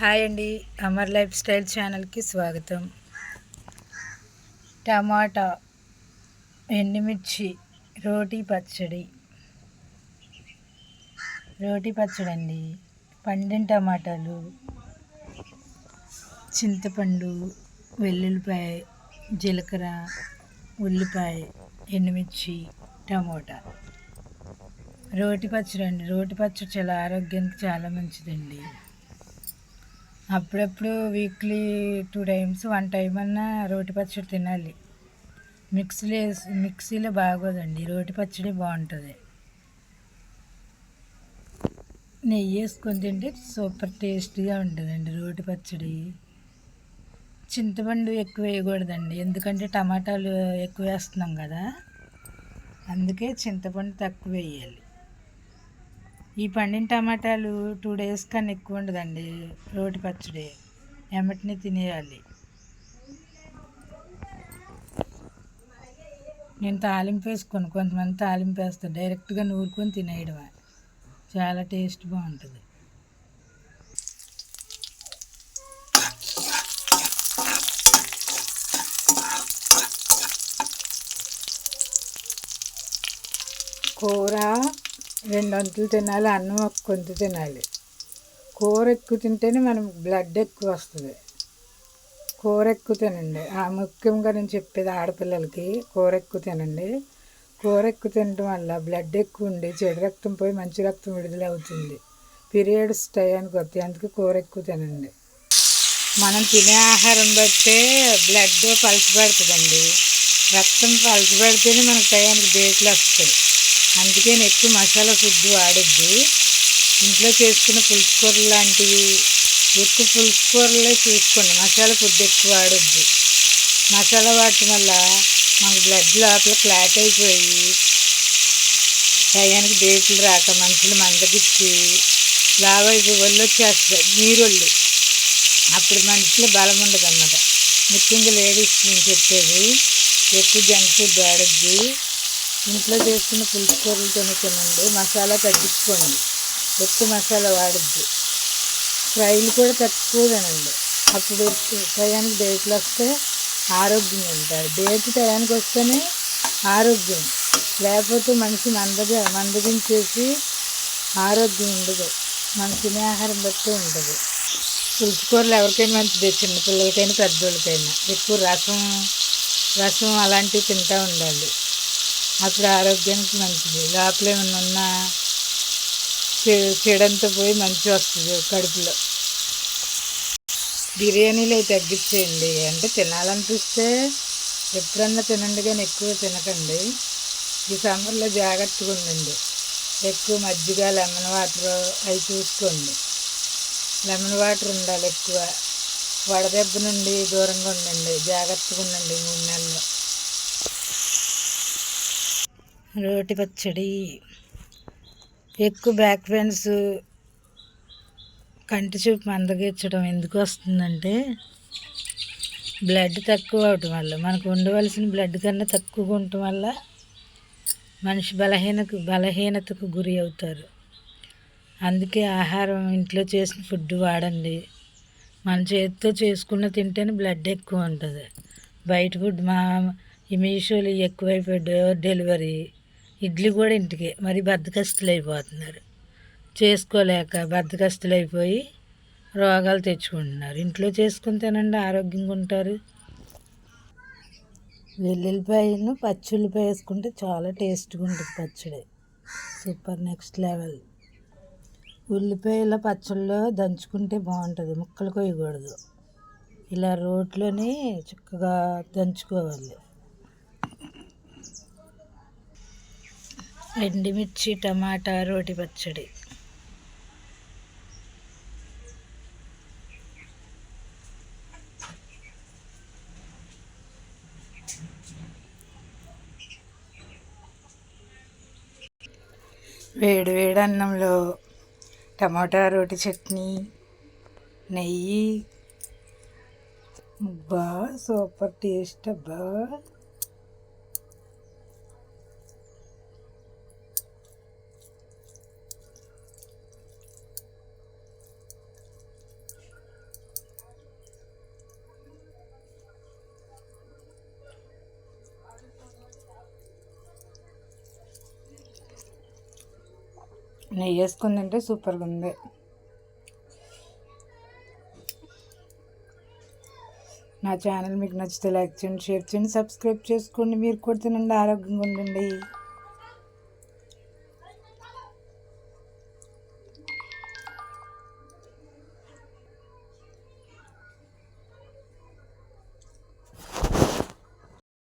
Hi అండి, Amar life style ఛానల్కి స్వాగతం. టమాటా, ఎండుమిర్చి, రోటి పచ్చడి అండి. పండిన టమాటాలు, చింతపండు, వెల్లుల్లిపాయ, జీలకర్ర, ఉల్లిపాయ, ఎండుమిర్చి, టమోటా. రోటి పచ్చడి అండి. రోటి పచ్చడి చాలా ఆరోగ్యానికి చాలా మంచిదండి. అప్పుడప్పుడు వీక్లీ 2 టైమ్స్ 1 టైం అన్నా రోటి పచ్చడి తినాలి. మిక్సీలో బాగోదండి, రోటి పచ్చడి బాగుంటుంది. నెయ్యి వేసుకొని తింటే సూపర్ టేస్టీగా ఉంటుందండి రోటి పచ్చడి. చింతపండు ఎక్కువ వేయకూడదండి, ఎందుకంటే టమాటాలు ఎక్కువ వేస్తున్నాం కదా, అందుకే చింతపండు తక్కువ వేయాలి. ఈ పండిన టమాటాలు 2 డేస్ కన్నా ఎక్కువ ఉండదండి రోటి పచ్చడి, ఎమ్మటిని తినేయాలి. నేను తాలింపు వేసుకోను, కొంతమంది తాలింపు వేస్తారు, డైరెక్ట్గా నూరుకొని తినేయడమే, చాలా టేస్ట్ బాగుంటుంది. కూర 2 వంతులు తినాలి, అన్నం ఒక కొంత తినాలి. కూర ఎక్కువ తింటేనే మనం బ్లడ్ ఎక్కువ వస్తుంది. కూర ఎక్కువ తినండి. ముఖ్యంగా నేను చెప్పేది ఆడపిల్లలకి కూర ఎక్కువ తినండి. కూర ఎక్కువ తినడం వల్ల బ్లడ్ ఎక్కువ ఉండి చెడు రక్తం పోయి మంచి రక్తం విడుదల అవుతుంది. పీరియడ్స్ టయానికి వస్తాయి, అందుకే కూర ఎక్కువ తినండి. మనం తినే ఆహారం బట్టే బ్లడ్ పలచబడుతుందండి. రక్తం పలచబడితేనే మనకు టయానికి డేట్లు వస్తాయి. అందుకే నేను ఎక్కువ మసాలా ఫుడ్ వాడద్దు. ఇంట్లో చేసుకున్న పులుసు కూరలు లాంటివి ఎక్కువ పులుసు కూరలే చూసుకోండి, మసాలా ఫుడ్ ఎక్కువ వాడద్దు. మసాలా వాడటం వల్ల మనకు బ్లడ్ లోపల క్లాట్ అయిపోయి టయానికి డేట్లు రాక మనుషులు మందగిచ్చి లావైపు ఒళ్ళు వచ్చేస్తుంది, నీరొళ్ళు. అప్పుడు మనిషిలో బలం ఉండదు అన్నమాట. ముఖ్యంగా లేడీస్ నేను చెప్పేది, ఎక్కువ జంక్ ఫుడ్ వాడద్దు. ఇంట్లో చేసుకున్న పులుసు కూరలతోనే తినండి. మసాలా తగ్గించుకోండి, ఎక్కువ మసాలా వాడద్దు. ఫ్రైలు కూడా తక్కువ తినండి, అప్పుడు టయానికి డేట్లు వస్తే ఆరోగ్యంగా ఉంటారు. డేట్ టయానికి వస్తేనే ఆరోగ్యం, లేకపోతే మనిషి మందగించేసి ఆరోగ్యం ఉండదు. మనం తినే ఆహారం బట్టి ఉంటుంది. పులుసు కూరలు ఎవరికైనా మంచిది, చిన్నపిల్లలకైనా పెద్దోళ్ళకైనా. ఎక్కువ రసం అలాంటివి తింటూ ఉండాలి, అప్పుడు ఆరోగ్యానికి మంచిది. లోపల ఏమన్నా ఉన్నా చెడంతా పోయి మంచి వస్తుంది కడుపులో. బిర్యానీలు అవి తగ్గించేయండి, అంటే తినాలనిపిస్తే ఎప్పుడన్నా తినండి, కానీ ఎక్కువ తినకండి. ఈ సమ్మర్లో జాగ్రత్తగా ఉండండి. ఎక్కువ మజ్జిగ, లెమన్ వాటర్ అవి చూసుకోండి. లెమన్ వాటర్ ఉండాలి ఎక్కువ. వడదెబ్బ నుండి దూరంగా ఉండండి, జాగ్రత్తగా ఉండండి 3 నెలలు. రోటి పచ్చడి. ఎక్కువ బ్యాక్ పెయిన్స్, కంటి చూపు మందగించడం ఎందుకు వస్తుందంటే బ్లడ్ తక్కువ అవటం వల్ల, మనకు ఉండవలసిన బ్లడ్ కన్నా తక్కువగా ఉండటం వల్ల మనిషి బలహీనతకు గురి అవుతారు. అందుకే ఆహారం ఇంట్లో చేసిన ఫుడ్ వాడండి. మన చేతితో చేసుకున్న తింటేనే బ్లడ్ ఎక్కువ ఉంటుంది. బయట ఫుడ్ ఈ మీషోలు ఎక్కువైపోయి డోర్ డెలివరీ, ఇడ్లీ కూడా ఇంటికే, మరి బద్దకస్తులు అయిపోతున్నారు. చేసుకోలేక బద్దకస్తులు అయిపోయి రోగాలు తెచ్చుకుంటున్నారు. ఇంట్లో చేసుకుని తినండి, ఆరోగ్యంగా ఉంటారు. వెల్లుల్లిపాయను పచ్చుల్లిపాయ వేసుకుంటే చాలా టేస్ట్గా ఉంటుంది పచ్చడి, సూపర్ నెక్స్ట్ లెవెల్. ఉల్లిపాయల పచ్చళ్ళలో దంచుకుంటే బాగుంటుంది, ముక్కలు కొయ్యకూడదు. ఇలా రోట్లోనే చక్కగా దంచుకోవాలి. ఎండుమిర్చి, టమాటా, రోటి పచ్చడి. వేడి వేడి అన్నంలో టమాటా రోటి చట్నీ, నెయ్యి, సూపర్ టేస్ట్ అబ్బా. నెయ్యి వేసుకుని తింటే సూపర్గా ఉంది. నా ఛానల్ మీకు నచ్చితే లైక్ చేయండి, షేర్ చేయండి, సబ్స్క్రైబ్ చేసుకోండి. మీరు కూడా తినండి, ఆరోగ్యంగా ఉండండి.